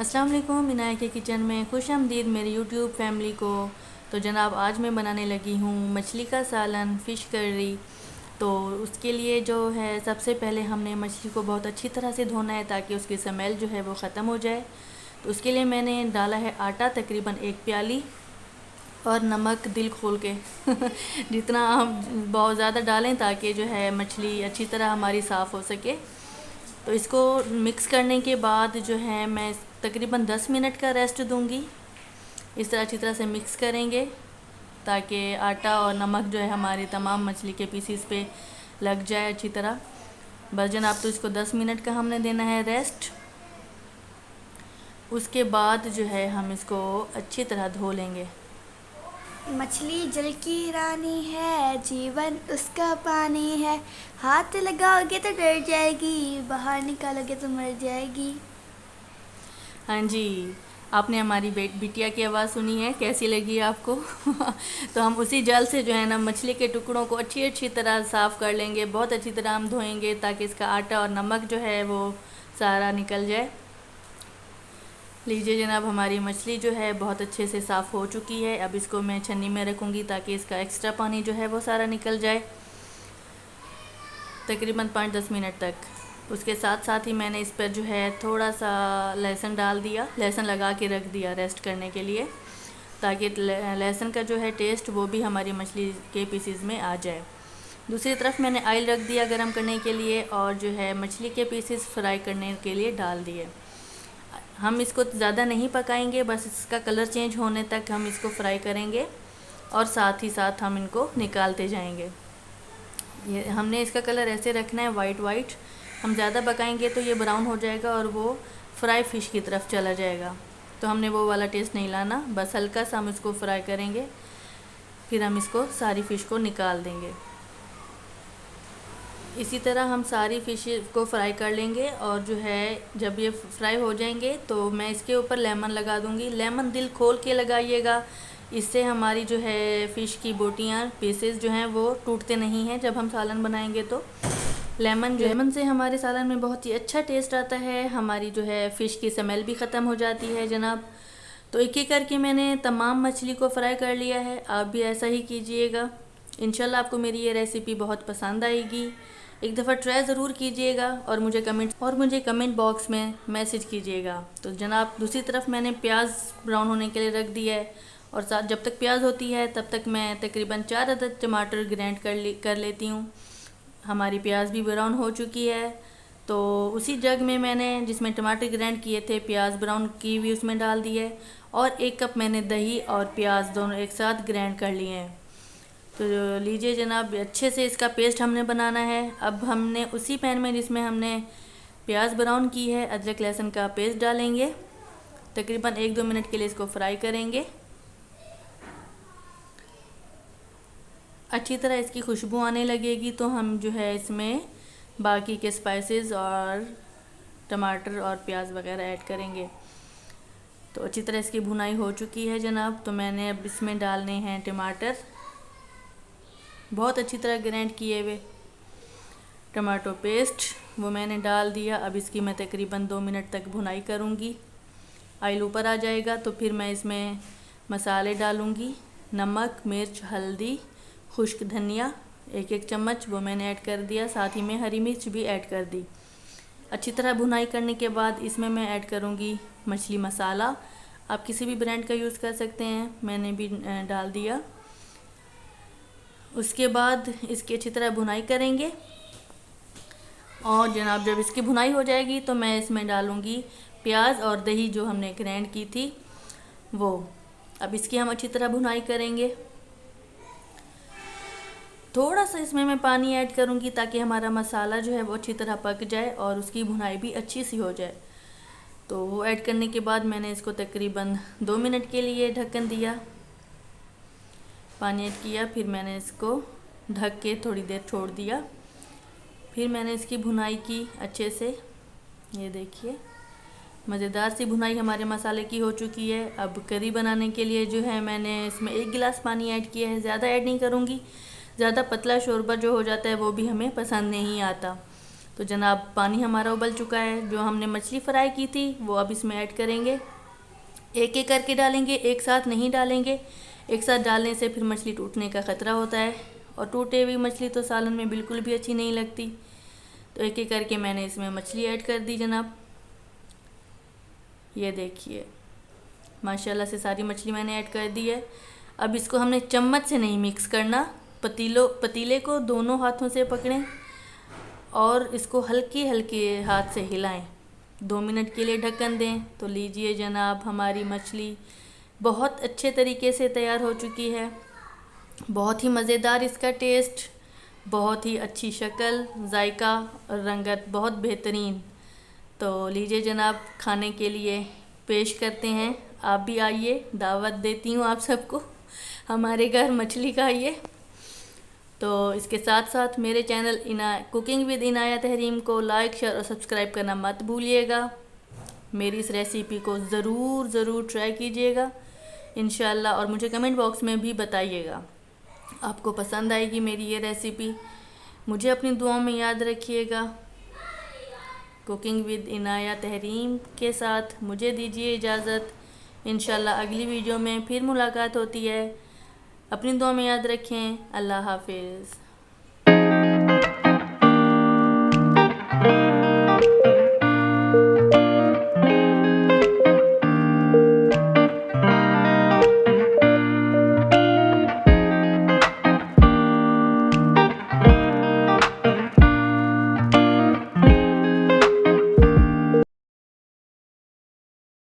अस्सलाम वालेकुम। इनाया के किचन में खुश आमदीद मेरी यूट्यूब फैमिली को। तो जनाब आज मैं बनाने लगी हूँ मछली का सालन, फ़िश करी। तो उसके लिए जो है सबसे पहले हमने मछली को बहुत अच्छी तरह से धोना है ताकि उसकी स्मेल जो है वो ख़त्म हो जाए। तो उसके लिए मैंने डाला है आटा तकरीबन 1 प्याली और नमक दिल खोल के जितना हम बहुत ज़्यादा डालें ताकि जो है मछली अच्छी तरह हमारी साफ़ हो सके। तो इसको मिक्स करने के बाद जो है मैं तकरीबन 10 मिनट का रेस्ट दूंगी। इस तरह अच्छी तरह से मिक्स करेंगे ताकि आटा और नमक जो है हमारी तमाम मछली के पीसीस पे लग जाए अच्छी तरह। बस जनाब, तो इसको 10 मिनट का हमने देना है रेस्ट। उसके बाद जो है हम इसको अच्छी तरह धो लेंगे। मछली जल की रानी है, जीवन उसका पानी है। हाथ लगाओगे तो डर जाएगी, बाहर निकालोगे तो मर जाएगी। हाँ जी, आपने हमारी बिटिया की आवाज़ सुनी है, कैसी लगी आपको? तो हम उसी जल से जो है ना मछली के टुकड़ों को अच्छी तरह साफ़ कर लेंगे। बहुत अच्छी तरह हम धोएंगे ताकि इसका आटा और नमक जो है वो सारा निकल जाए। लीजिए जनाब, हमारी मछली जो है बहुत अच्छे से साफ़ हो चुकी है। अब इसको मैं छन्नी में रखूँगी ताकि इसका एक्स्ट्रा पानी जो है वो सारा निकल जाए तकरीबन 5-10 मिनट तक। उसके साथ साथ ही मैंने इस पर जो है थोड़ा सा लहसुन डाल दिया, लहसुन लगा के रख दिया रेस्ट करने के लिए ताकि लहसुन का जो है टेस्ट वो भी हमारी मछली के पीसीज में आ जाए। दूसरी तरफ मैंने ऑयल रख दिया गरम करने के लिए और जो है मछली के पीसेस फ्राई करने के लिए डाल दिए। हम इसको ज़्यादा नहीं पकाएंगे, बस इसका कलर चेंज होने तक हम इसको फ्राई करेंगे और साथ ही साथ हम इनको निकालते जाएंगे। ये हमने इसका कलर ऐसे रखना है वाइट। हम ज़्यादा पकाएंगे तो ये ब्राउन हो जाएगा और वो फ्राई फ़िश की तरफ चला जाएगा। तो हमने वो वाला टेस्ट नहीं लाना, बस हल्का सा हम इसको फ्राई करेंगे, फिर हम इसको सारी फ़िश को निकाल देंगे। इसी तरह हम सारी फ़िश को फ्राई कर लेंगे और जो है जब ये फ्राई हो जाएंगे तो मैं इसके ऊपर लेमन लगा दूंगी। लेमन दिल खोल के लगाइएगा, इससे हमारी जो है फ़िश की बोटियाँ पीसेस जो हैं वो टूटते नहीं हैं जब हम सालन बनाएंगे। तो लेमन से हमारे सालन में बहुत ही अच्छा टेस्ट आता है, हमारी जो है फ़िश की स्मेल भी ख़त्म हो जाती है जनाब। तो एक एक करके मैंने तमाम मछली को फ्राई कर लिया है, आप भी ऐसा ही कीजिएगा। इंशाल्लाह आपको मेरी ये रेसिपी बहुत पसंद आएगी। एक दफ़ा ट्राई ज़रूर कीजिएगा और मुझे कमेंट बॉक्स में मैसेज कीजिएगा। तो जनाब, दूसरी तरफ मैंने प्याज ब्राउन होने के लिए रख दिया है और साथ जब तक प्याज होती है तब तक मैं तकरीबन 4 अदद टमाटर ग्राइंड कर लेती हूँ। हमारी प्याज भी ब्राउन हो चुकी है तो उसी जग में मैंने जिसमें टमाटर ग्राइंड किए थे प्याज ब्राउन की भी उसमें डाल दिए और 1 कप मैंने दही और प्याज दोनों एक साथ ग्राइंड कर लिए हैं। तो लीजिए जनाब, अच्छे से इसका पेस्ट हमने बनाना है। अब हमने उसी पैन में जिसमें हमने प्याज ब्राउन की है अदरक लहसुन का पेस्ट डालेंगे। तकरीबन 1-2 मिनट के लिए इसको फ्राई करेंगे। अच्छी तरह इसकी खुशबू आने लगेगी तो हम जो है इसमें बाकी के स्पाइसेस और टमाटर और प्याज वगैरह ऐड करेंगे। तो अच्छी तरह इसकी भुनाई हो चुकी है जनाब। तो मैंने अब इसमें डालने हैं टमाटर, बहुत अच्छी तरह ग्राइंड किए हुए टमाटो पेस्ट, वो मैंने डाल दिया। अब इसकी मैं तकरीबन 2 मिनट तक भुनाई करूँगी। ऑयल ऊपर आ जाएगा तो फिर मैं इसमें मसाले डालूँगी। नमक, मिर्च, हल्दी, खुश्क धनिया 1-1 चम्मच वो मैंने ऐड कर दिया, साथ ही में हरी मिर्च भी ऐड कर दी। अच्छी तरह भुनाई करने के बाद इसमें मैं ऐड करूँगी मछली मसाला। आप किसी भी ब्रांड का यूज़ कर सकते हैं, मैंने भी डाल दिया। उसके बाद इसकी अच्छी तरह भुनाई करेंगे और जनाब जब इसकी भुनाई हो जाएगी तो मैं इसमें डालूँगी प्याज और दही जो हमने ग्राइंड की थी वो। अब इसकी हम अच्छी तरह भुनाई करेंगे। थोड़ा सा इसमें मैं पानी ऐड करूँगी ताकि हमारा मसाला जो है वो अच्छी तरह पक जाए और उसकी भुनाई भी अच्छी सी हो जाए। तो वो ऐड करने के बाद मैंने इसको तकरीबन 2 मिनट के लिए ढक्कन दिया, पानी ऐड किया, फिर मैंने इसको ढक के थोड़ी देर छोड़ दिया। फिर मैंने इसकी भुनाई की अच्छे से। ये देखिए मज़ेदार सी भुनाई हमारे मसाले की हो चुकी है। अब करी बनाने के लिए जो है मैंने इसमें 1 गिलास पानी ऐड किया है, ज़्यादा ऐड नहीं करूँगी, ज़्यादा पतला शोरबा जो हो जाता है वो भी हमें पसंद नहीं आता। तो जनाब पानी हमारा उबल चुका है। जो हमने मछली फ्राई की थी वो अब इसमें ऐड करेंगे। एक एक करके डालेंगे, एक साथ नहीं डालेंगे। एक साथ डालने से फिर मछली टूटने का ख़तरा होता है, और टूटे हुई मछली तो सालन में बिल्कुल भी अच्छी नहीं लगती। तो एक एक करके मैंने इसमें मछली ऐड कर दी जनाब। ये देखिए माशाल्लाह से सारी मछली मैंने ऐड कर दी है। अब इसको हमने चम्मच से नहीं मिक्स करना, पतीले को दोनों हाथों से पकड़ें और इसको हल्के हल्के हाथ से हिलाएं। 2 मिनट के लिए ढक्कन दें। तो लीजिए जनाब हमारी मछली बहुत अच्छे तरीके से तैयार हो चुकी है। बहुत ही मज़ेदार इसका टेस्ट, बहुत ही अच्छी शक्ल, जायका और रंगत बहुत बेहतरीन। तो लीजिए जनाब खाने के लिए पेश करते हैं। आप भी आइए, दावत देती हूँ आप सबको, हमारे घर मछली खाइए। तो इसके साथ साथ मेरे channel cooking with Inaya Tahreem को लाइक, शेयर और सब्सक्राइब करना मत भूलिएगा। मेरी इस रेसिपी को ज़रूर ट्राई कीजिएगा इंशाल्लाह, और मुझे कमेंट बॉक्स में भी बताइएगा आपको पसंद आएगी मेरी ये रेसिपी। मुझे अपनी दुआओं में याद रखिएगा। कुकिंग विद इनाया तहरीम के साथ मुझे दीजिए इजाज़त। इंशाल्लाह अगली वीडियो में फिर मुलाकात होती है। अपनी दुआ में याद रखें। अल्लाह हाफिज़।